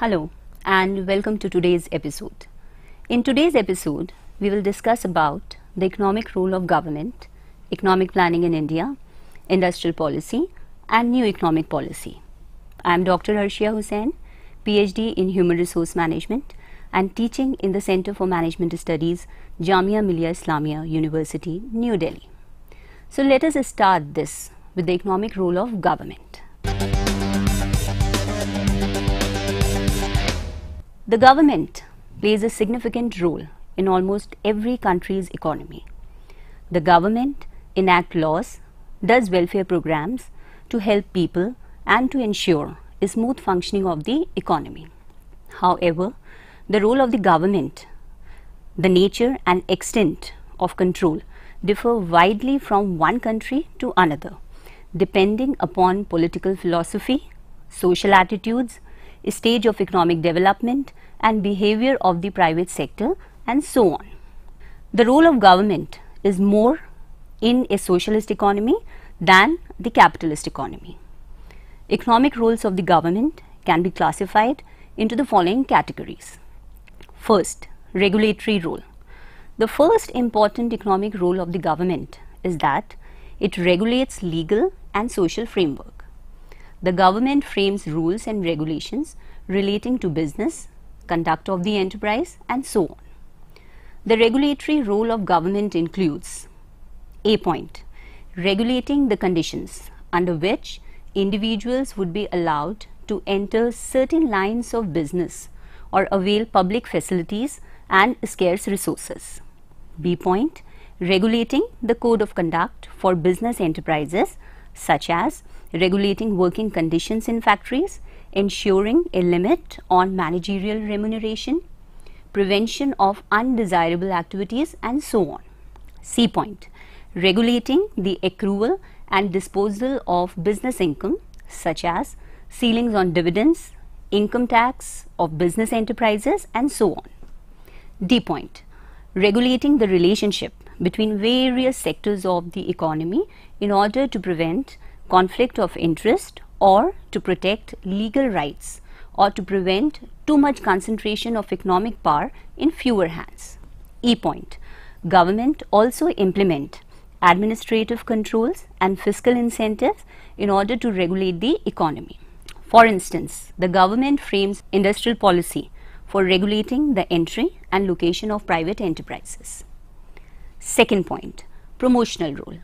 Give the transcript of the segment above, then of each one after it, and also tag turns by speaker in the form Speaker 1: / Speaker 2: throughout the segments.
Speaker 1: Hello and welcome to today's episode. In today's episode, we will discuss about the economic role of government, economic planning in India, industrial policy and new economic policy. I am Dr. Arshia Hussain, PhD in Human Resource Management and teaching in the Center for Management Studies, Jamia Millia Islamia University, New Delhi. So let us start this with the economic role of government. The government plays a significant role in almost every country's economy. The government enacts laws, does welfare programs to help people and to ensure a smooth functioning of the economy. However, the role of the government, the nature and extent of control differ widely from one country to another, depending upon political philosophy, social attitudes, stage of economic development and behavior of the private sector and so on. The role of government is more in a socialist economy than the capitalist economy. Economic roles of the government can be classified into the following categories. First, regulatory role. The first important economic role of the government is that it regulates legal and social framework. The government frames rules and regulations relating to business, conduct of the enterprise and so on. The regulatory role of government includes A point, regulating the conditions under which individuals would be allowed to enter certain lines of business or avail public facilities and scarce resources. B point, regulating the code of conduct for business enterprises such as regulating working conditions in factories, ensuring a limit on managerial remuneration, prevention of undesirable activities and so on. C point, regulating the accrual and disposal of business income such as ceilings on dividends, income tax of business enterprises and so on. D point, regulating the relationship between various sectors of the economy in order to prevent conflict of interest or to protect legal rights or to prevent too much concentration of economic power in fewer hands. E point, government also implement administrative controls and fiscal incentives in order to regulate the economy. For instance, the government frames industrial policy for regulating the entry and location of private enterprises. Second point, promotional role.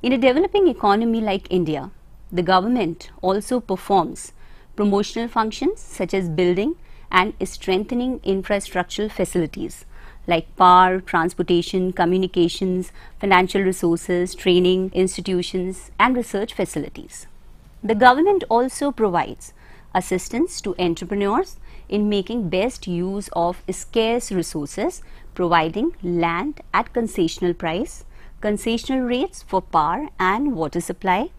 Speaker 1: In a developing economy like India, the government also performs promotional functions such as building and strengthening infrastructural facilities like power, transportation, communications, financial resources, training, institutions and research facilities. The government also provides assistance to entrepreneurs in making best use of scarce resources, providing land at concessional price, concessional rates for power and water supply,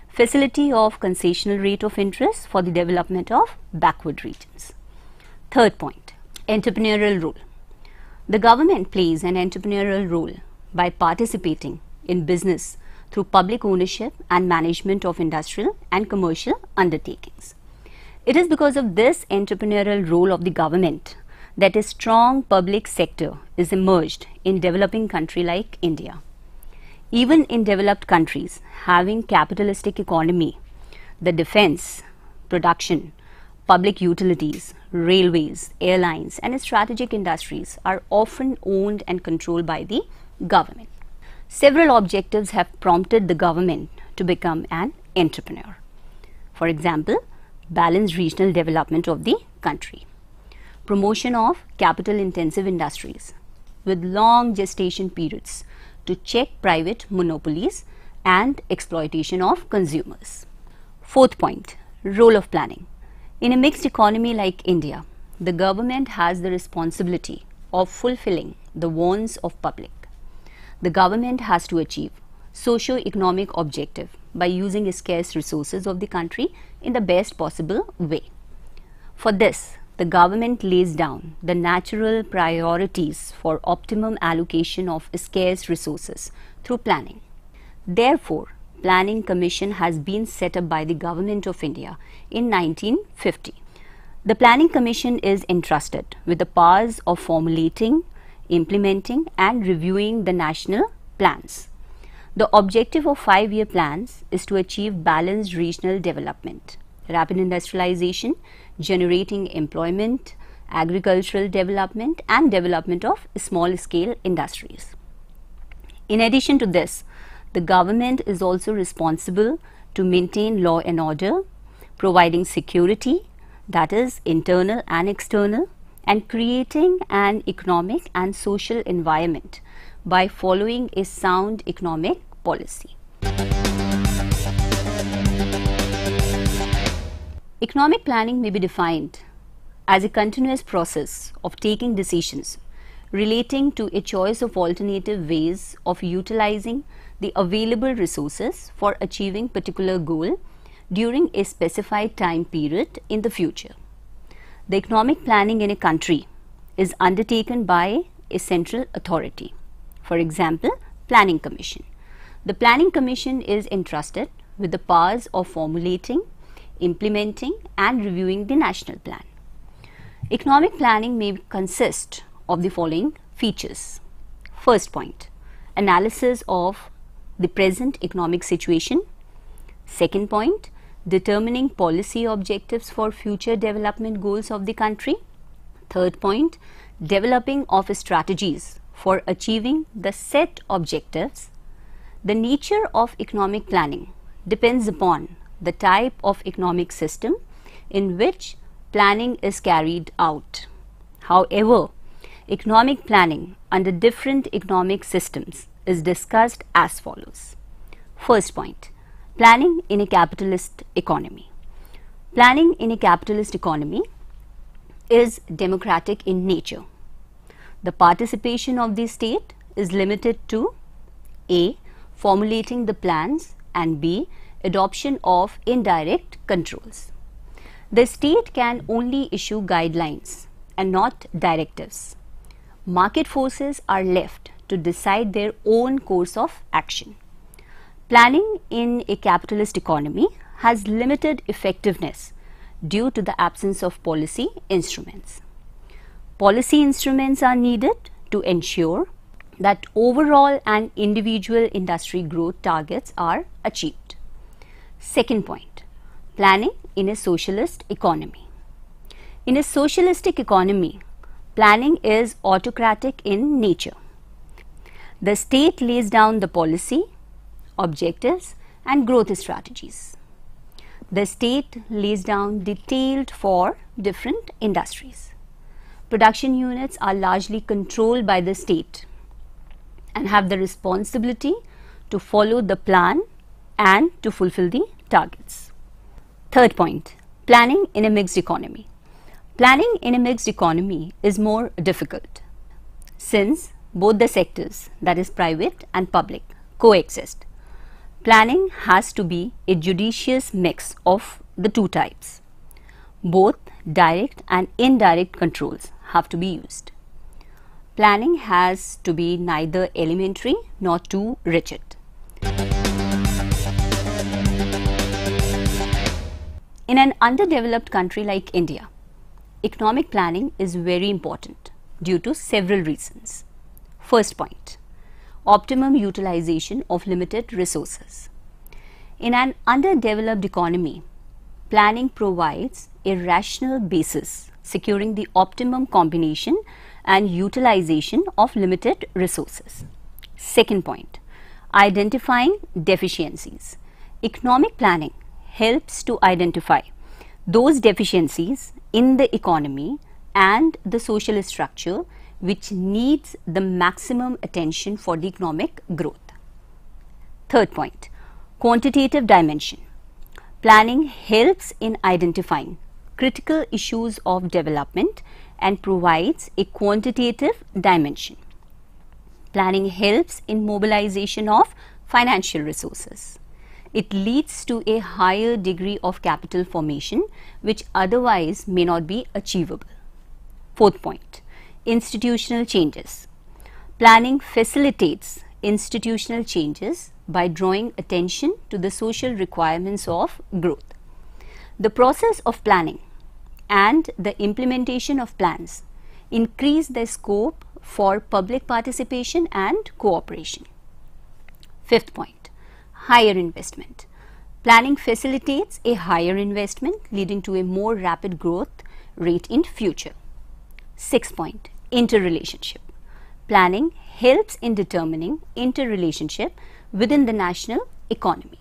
Speaker 1: facility of concessional rate of interest for the development of backward regions. Third point, entrepreneurial role. The government plays an entrepreneurial role by participating in business through public ownership and management of industrial and commercial undertakings. It is because of this entrepreneurial role of the government that a strong public sector is emerged in developing country like India. Even in developed countries having capitalistic economy, the defense, production, public utilities, railways, airlines and strategic industries are often owned and controlled by the government. Several objectives have prompted the government to become an entrepreneur. For example, balanced regional development of the country, promotion of capital intensive industries with long gestation periods to check private monopolies and exploitation of consumers. Fourth point, role of planning. In a mixed economy like India, the government has the responsibility of fulfilling the wants of public. The government has to achieve socio-economic objective by using scarce resources of the country in the best possible way. For this, the government lays down the natural priorities for optimum allocation of scarce resources through planning. Therefore, Planning Commission has been set up by the Government of India in 1950. The Planning Commission is entrusted with the powers of formulating, implementing and reviewing the national plans. The objective of 5-year plans is to achieve balanced regional development, rapid industrialization, generating employment, agricultural development and development of small-scale industries. In addition to this, the government is also responsible to maintain law and order, providing security, that is internal and external, and creating an economic and social environment by following a sound economic policy. Economic planning may be defined as a continuous process of taking decisions relating to a choice of alternative ways of utilizing the available resources for achieving particular goal during a specified time period in the future. The economic planning in a country is undertaken by a central authority. For example, Planning Commission. The Planning Commission is entrusted with the powers of formulating, implementing and reviewing the national plan. Economic planning may consist of the following features. First point, analysis of the present economic situation. Second point, determining policy objectives for future development goals of the country. Third point, developing of strategies for achieving the set objectives. The nature of economic planning depends upon the type of economic system in which planning is carried out. However, economic planning under different economic systems is discussed as follows. First point, planning in a capitalist economy. Planning in a capitalist economy is democratic in nature. The participation of the state is limited to A. formulating the plans and B. adoption of indirect controls. The state can only issue guidelines and not directives. Market forces are left to decide their own course of action. Planning in a capitalist economy has limited effectiveness due to the absence of policy instruments. Policy instruments are needed to ensure that overall and individual industry growth targets are achieved. Second point, planning in a socialist economy. In a socialistic economy, planning is autocratic in nature. The state lays down the policy, objectives and growth strategies. The state lays down detailed for different industries. Production units are largely controlled by the state and have the responsibility to follow the plan and to fulfill the targets. Third point, planning in a mixed economy. Planning in a mixed economy is more difficult since both the sectors, that is private and public, coexist. Planning has to be a judicious mix of the two types. Both direct and indirect controls have to be used. Planning has to be neither elementary nor too rigid. In an underdeveloped country like India, economic planning is very important due to several reasons. First point, optimum utilization of limited resources. In an underdeveloped economy, planning provides a rational basis securing the optimum combination and utilization of limited resources. Second point, identifying deficiencies. Economic planning helps to identify those deficiencies in the economy and the social structure which needs the maximum attention for the economic growth. Third point, quantitative dimension. Planning helps in identifying critical issues of development and provides a quantitative dimension. Planning helps in mobilization of financial resources. It leads to a higher degree of capital formation which otherwise may not be achievable. Fourth point, institutional changes. Planning facilitates institutional changes by drawing attention to the social requirements of growth. The process of planning and the implementation of plans increase the scope for public participation and cooperation. Fifth point, higher investment. Planning facilitates a higher investment leading to a more rapid growth rate in future. Sixth point, interrelationship. Planning helps in determining interrelationship within the national economy.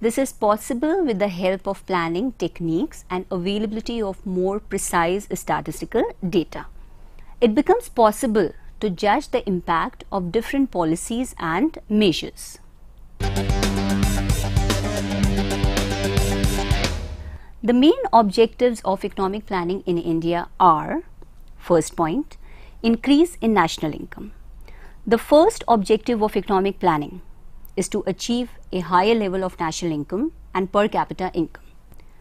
Speaker 1: This is possible with the help of planning techniques and availability of more precise statistical data. It becomes possible to judge the impact of different policies and measures. The main objectives of economic planning in India are: first point, increase in national income. The first objective of economic planning is to achieve a higher level of national income and per capita income.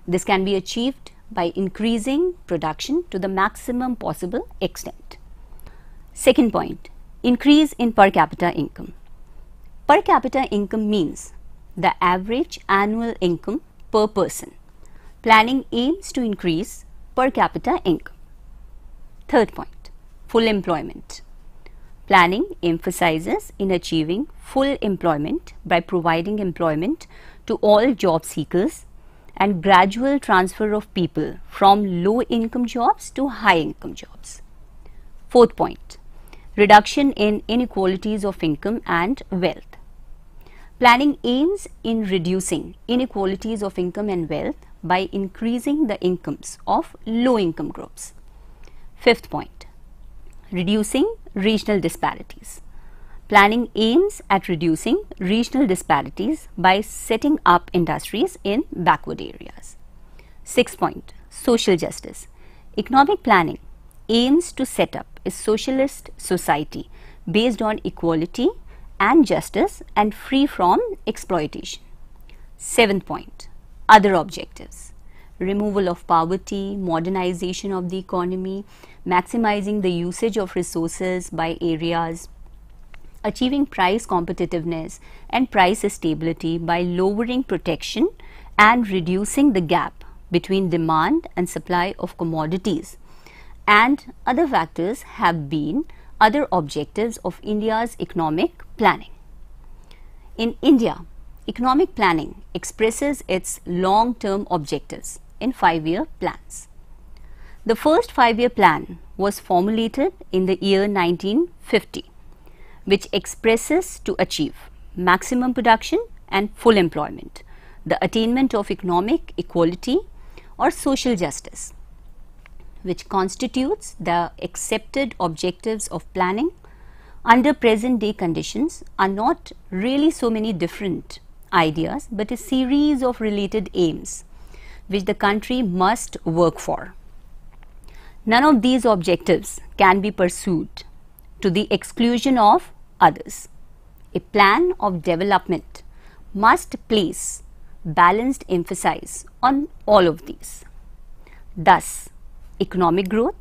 Speaker 1: This can be achieved by increasing production to the maximum possible extent. Second point, increase in per capita income. Per capita income means the average annual income per person. Planning aims to increase per capita income. Third point, full employment. Planning emphasizes in achieving full employment by providing employment to all job seekers and gradual transfer of people from low income jobs to high income jobs. Fourth point, reduction in inequalities of income and wealth. Planning aims in reducing inequalities of income and wealth by increasing the incomes of low income groups. Fifth point, reducing regional disparities. Planning aims at reducing regional disparities by setting up industries in backward areas. Sixth point, social justice. Economic planning aims to set up a socialist society based on equality and justice and free from exploitation. Seventh point, other objectives. Removal of poverty, modernization of the economy, maximizing the usage of resources by areas, achieving price competitiveness and price stability by lowering protection and reducing the gap between demand and supply of commodities, and other factors have been other objectives of India's economic planning. In India, economic planning expresses its long-term objectives in 5-year plans. The first 5-year plan was formulated in the year 1950, which expresses to achieve maximum production and full employment, the attainment of economic equality or social justice, which constitutes the accepted objectives of planning under present day conditions are not really so many different ideas, but a series of related aims which the country must work for. None of these objectives can be pursued to the exclusion of others. A plan of development must place balanced emphasis on all of these. Thus, economic growth,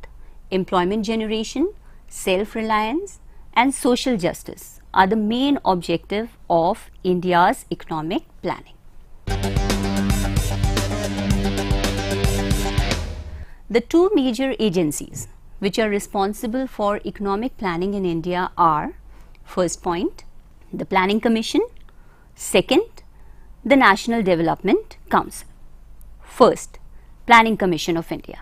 Speaker 1: employment generation, self-reliance and social justice are the main objective of India's economic planning. The two major agencies which are responsible for economic planning in India are: first point, the Planning Commission; second, the National Development Council. First, Planning Commission of India.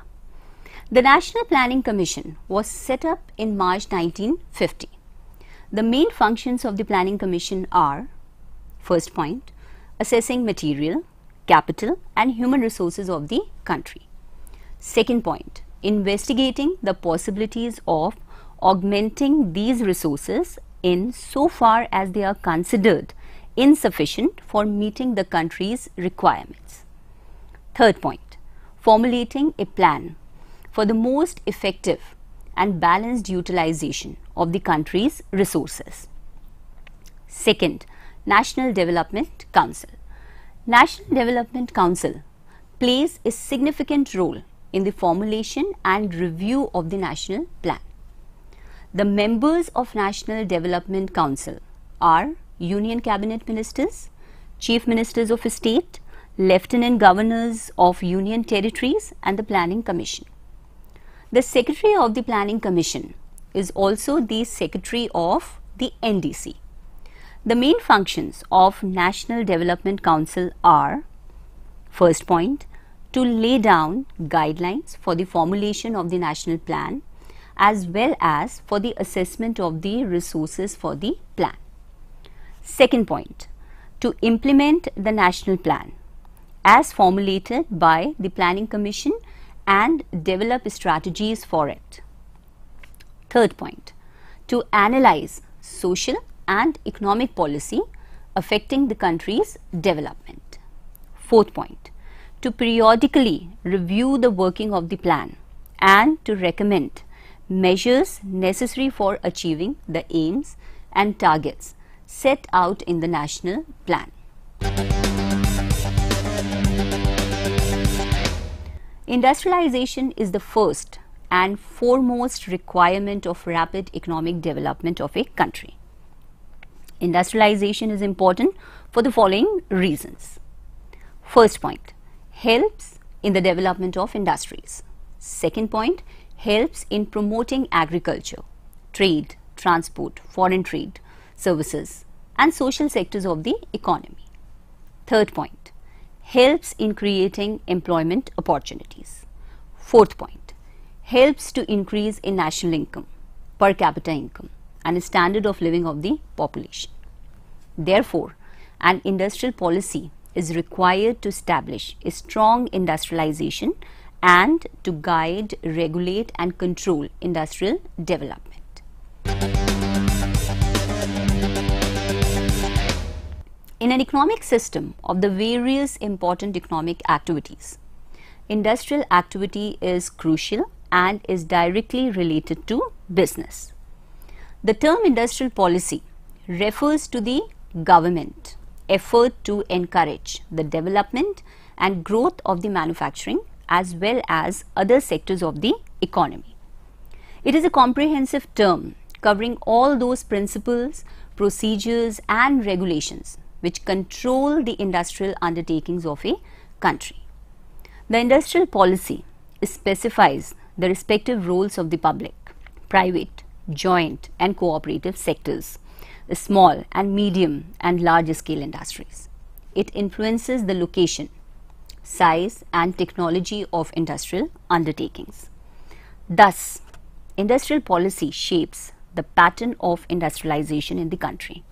Speaker 1: The National Planning Commission was set up in March 1950. The main functions of the Planning Commission are: first point, assessing material, capital and human resources of the country. Second point, investigating the possibilities of augmenting these resources in so far as they are considered insufficient for meeting the country's requirements. Third point, formulating a plan for the most effective and balanced utilization of the country's resources. Second, National Development Council. National Development Council plays a significant role in the formulation and review of the national plan. The members of National Development Council are Union Cabinet Ministers, Chief Ministers of State, Lieutenant Governors of Union Territories and the Planning Commission. The Secretary of the Planning Commission is also the Secretary of the NDC. The main functions of National Development Council are, first point, to lay down guidelines for the formulation of the national plan as well as for the assessment of the resources for the plan. Second point, to implement the national plan as formulated by the Planning Commission and develop strategies for it. Third point, to analyze social and economic policy affecting the country's development. Fourth point, to periodically review the working of the plan and to recommend measures necessary for achieving the aims and targets set out in the national plan. Industrialization is the first and foremost requirement of rapid economic development of a country. Industrialization is important for the following reasons. First point, helps in the development of industries. Second point, helps in promoting agriculture, trade, transport, foreign trade, services and social sectors of the economy. Third point, helps in creating employment opportunities. Fourth point, helps to increase in national income, per capita income and standard of living of the population. Therefore, an industrial policy is required to establish a strong industrialization and to guide, regulate and control industrial development. In an economic system of the various important economic activities, industrial activity is crucial and is directly related to business. The term industrial policy refers to the government effort to encourage the development and growth of the manufacturing as well as other sectors of the economy. It is a comprehensive term covering all those principles, procedures and regulations which control the industrial undertakings of a country. The industrial policy specifies the respective roles of the public, private, joint and cooperative sectors, the small and medium and large scale industries. It influences the location, size and technology of industrial undertakings. Thus, industrial policy shapes the pattern of industrialization in the country.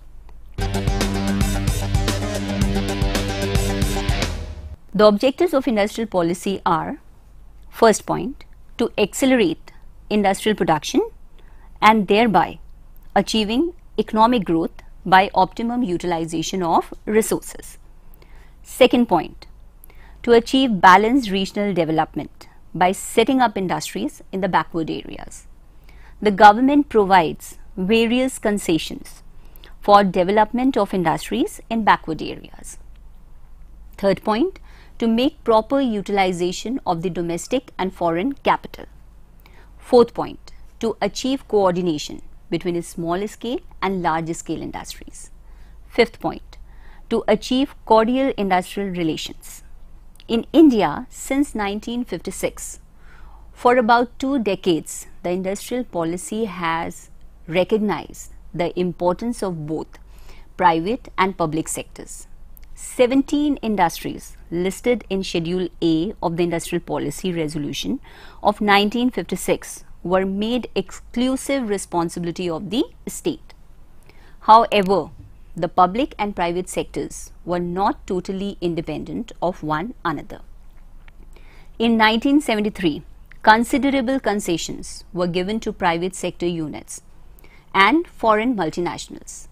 Speaker 1: The objectives of industrial policy are, first point, to accelerate industrial production and thereby achieving economic growth by optimum utilization of resources. Second point, to achieve balanced regional development by setting up industries in the backward areas. The government provides various concessions for development of industries in backward areas. Third point, to make proper utilization of the domestic and foreign capital. Fourth point, to achieve coordination between small scale and large scale industries. Fifth point, to achieve cordial industrial relations. In India, since 1956, for about 2 decades, the industrial policy has recognized the importance of both private and public sectors. 17 industries listed in Schedule A of the Industrial Policy Resolution of 1956 were made exclusive responsibility of the state. However, the public and private sectors were not totally independent of one another. In 1973, considerable concessions were given to private sector units and foreign multinationals.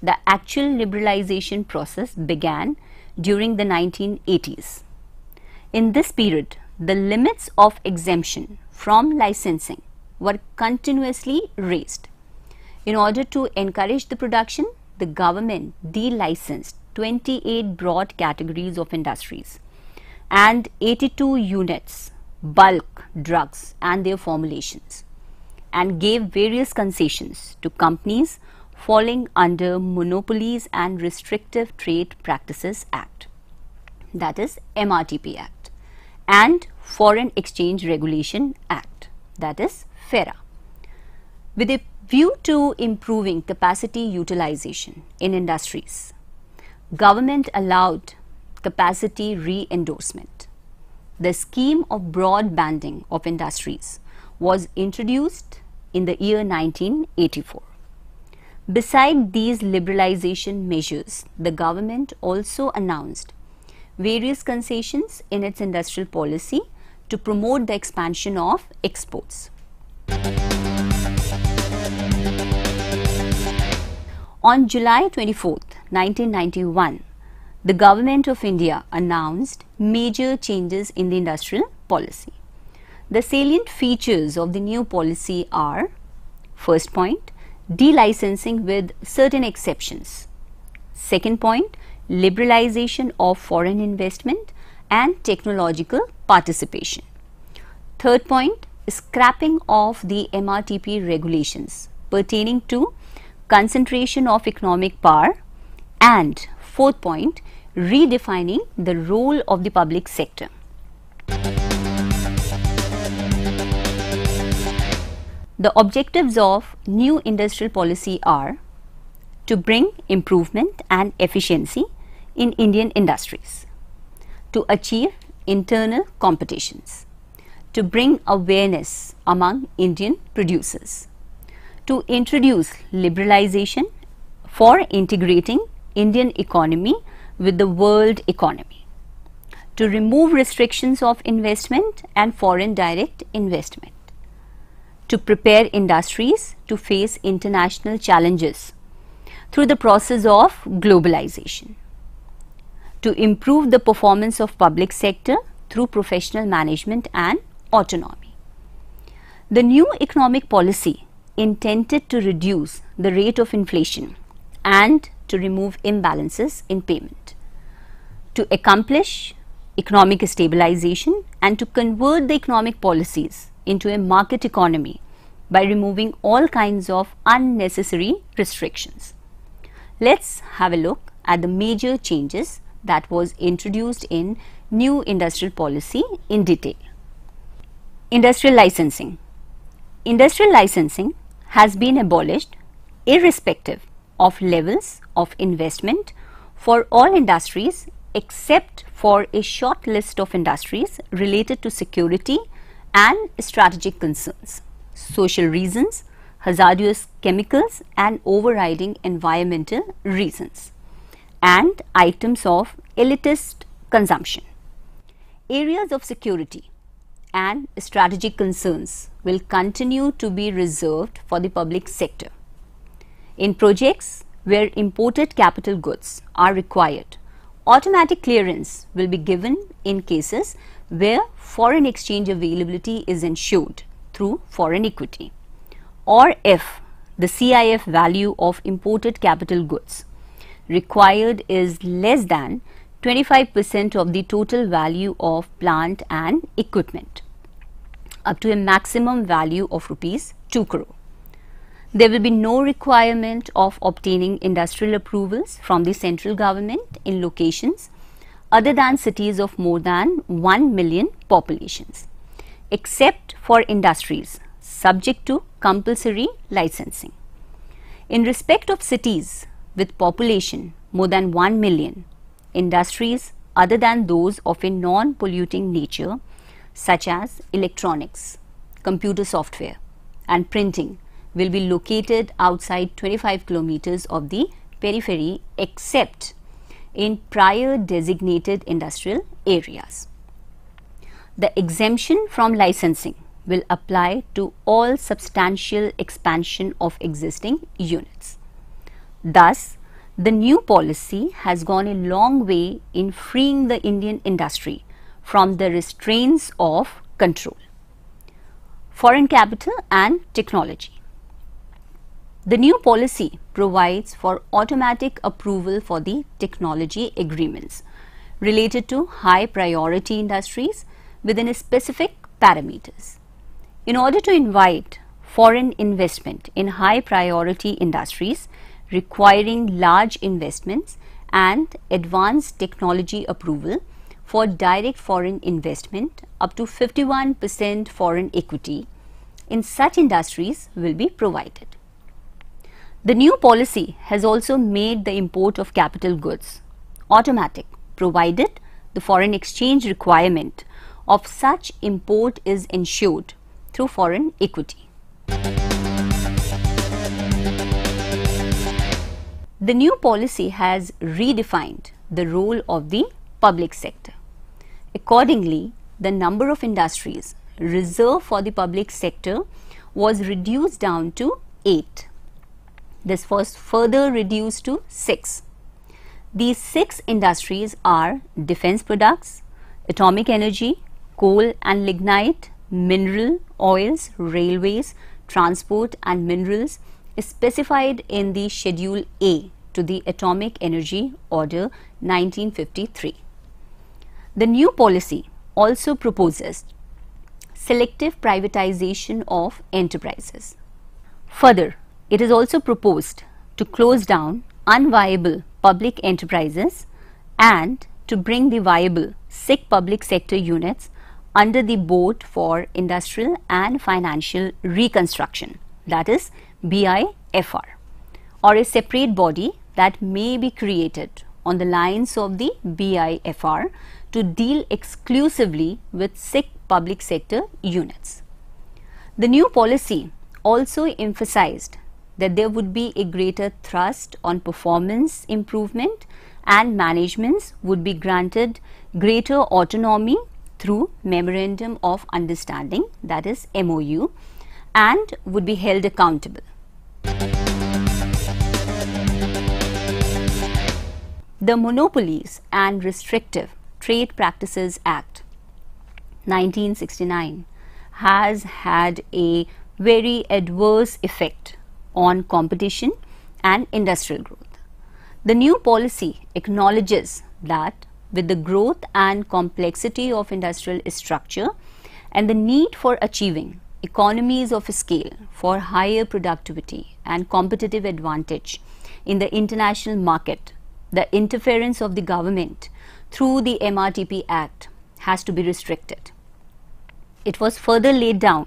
Speaker 1: The actual liberalization process began during the 1980s. In this period, the limits of exemption from licensing were continuously raised. In order to encourage the production, the government delicensed 28 broad categories of industries and 82 units, bulk drugs and their formulations, and gave various concessions to companies falling under Monopolies and Restrictive Trade Practices Act, that is MRTP Act, and Foreign Exchange Regulation Act, that is FERA. With a view to improving capacity utilization in industries, government allowed capacity re-endorsement. The scheme of broad banding of industries was introduced in the year 1984. Beside these liberalization measures, the government also announced various concessions in its industrial policy to promote the expansion of exports. On July 24, 1991, the Government of India announced major changes in the industrial policy. The salient features of the new policy are: first point, delicensing with certain exceptions. Second point, liberalization of foreign investment and technological participation. Third point, scrapping of the MRTP regulations pertaining to concentration of economic power. And fourth point, redefining the role of the public sector. The objectives of new industrial policy are to bring improvement and efficiency in Indian industries, to achieve internal competitions, to bring awareness among Indian producers, to introduce liberalization for integrating Indian economy with the world economy, to remove restrictions of investment and foreign direct investment, to prepare industries to face international challenges through the process of globalization, to improve the performance of public sector through professional management and autonomy. The new economic policy intended to reduce the rate of inflation and to remove imbalances in payment, to accomplish economic stabilization and to convert the economic policies into a market economy by removing all kinds of unnecessary restrictions. Let's have a look at the major changes that was introduced in new industrial policy in detail. Industrial licensing. Industrial licensing has been abolished irrespective of levels of investment for all industries except for a short list of industries related to security and strategic concerns, social reasons, hazardous chemicals and overriding environmental reasons, and items of elitist consumption. Areas of security and strategic concerns will continue to be reserved for the public sector. In projects where imported capital goods are required, automatic clearance will be given in cases where foreign exchange availability is ensured through foreign equity, or if the CIF value of imported capital goods required is less than 25% of the total value of plant and equipment, up to a maximum value of rupees 2 crore. There will be no requirement of obtaining industrial approvals from the central government in locations other than cities of more than 1 million populations, except for industries subject to compulsory licensing. In respect of cities with population more than 1 million, industries other than those of a non-polluting nature such as electronics, computer software and printing will be located outside 25 kilometers of the periphery except in prior designated industrial areas. The exemption from licensing will apply to all substantial expansion of existing units. Thus, the new policy has gone a long way in freeing the Indian industry from the restraints of control. Foreign capital and technology. The new policy provides for automatic approval for the technology agreements related to high priority industries within a specific parameters. In order to invite foreign investment in high priority industries requiring large investments and advanced technology approval for direct foreign investment up to 51% foreign equity in such industries will be provided. The new policy has also made the import of capital goods automatic, provided the foreign exchange requirement of such import is ensured through foreign equity. The new policy has redefined the role of the public sector. Accordingly, the number of industries reserved for the public sector was reduced down to 8. This was further reduced to 6. These 6 industries are defense products, atomic energy, coal and lignite, mineral, oils, railways, transport and minerals specified in the Schedule A to the Atomic Energy Order 1953. The new policy also proposes selective privatization of enterprises. Further, it is also proposed to close down unviable public enterprises and to bring the viable SIC public sector units under the Board for Industrial and Financial Reconstruction, that is BIFR, or a separate body that may be created on the lines of the BIFR to deal exclusively with SIC public sector units. The new policy also emphasized that there would be a greater thrust on performance improvement and managements would be granted greater autonomy through Memorandum of Understanding, that is MOU, and would be held accountable. The Monopolies and Restrictive Trade Practices Act 1969 has had a very adverse effect on competition and industrial growth. The new policy acknowledges that with the growth and complexity of industrial structure and the need for achieving economies of scale for higher productivity and competitive advantage in the international market, the interference of the government through the MRTP Act has to be restricted. It was further laid down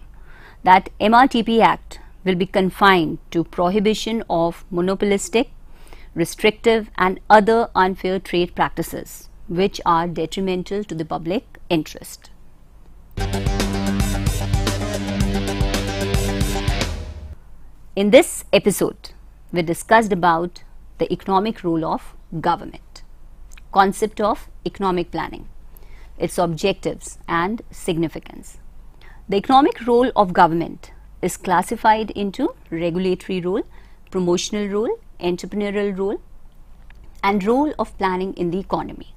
Speaker 1: that MRTP Act will be confined to prohibition of monopolistic, restrictive and other unfair trade practices which are detrimental to the public interest. In this episode, we discussed about the economic role of government, concept of economic planning, its objectives and significance. The economic role of government is classified into regulatory role, promotional role, entrepreneurial role and role of planning in the economy.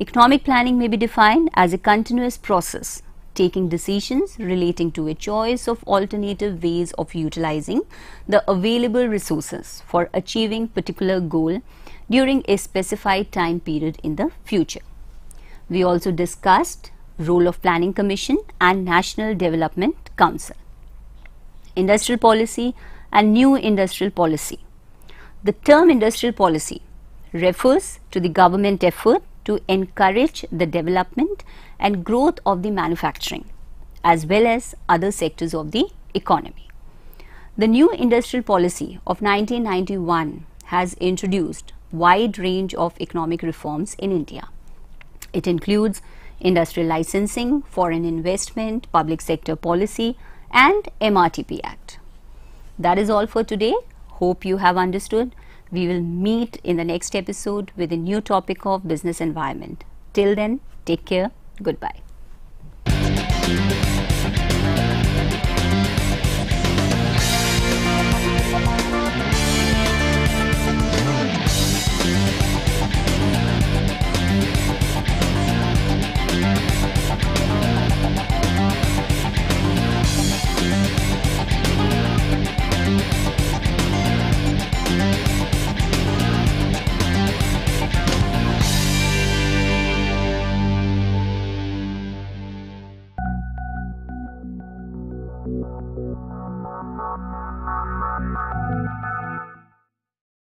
Speaker 1: Economic planning may be defined as a continuous process taking decisions relating to a choice of alternative ways of utilizing the available resources for achieving particular goal during a specified time period in the future. We also discussed role of Planning Commission and National Development Council. Industrial policy and new industrial policy. The term industrial policy refers to the government effort to encourage the development and growth of the manufacturing as well as other sectors of the economy. The new industrial policy of 1991 has introduced wide range of economic reforms in India. It includes industrial licensing, foreign investment, public sector policy and MRTP Act. That is all for today. Hope you have understood. We will meet in the next episode with a new topic of business environment. Till then, take care. Goodbye.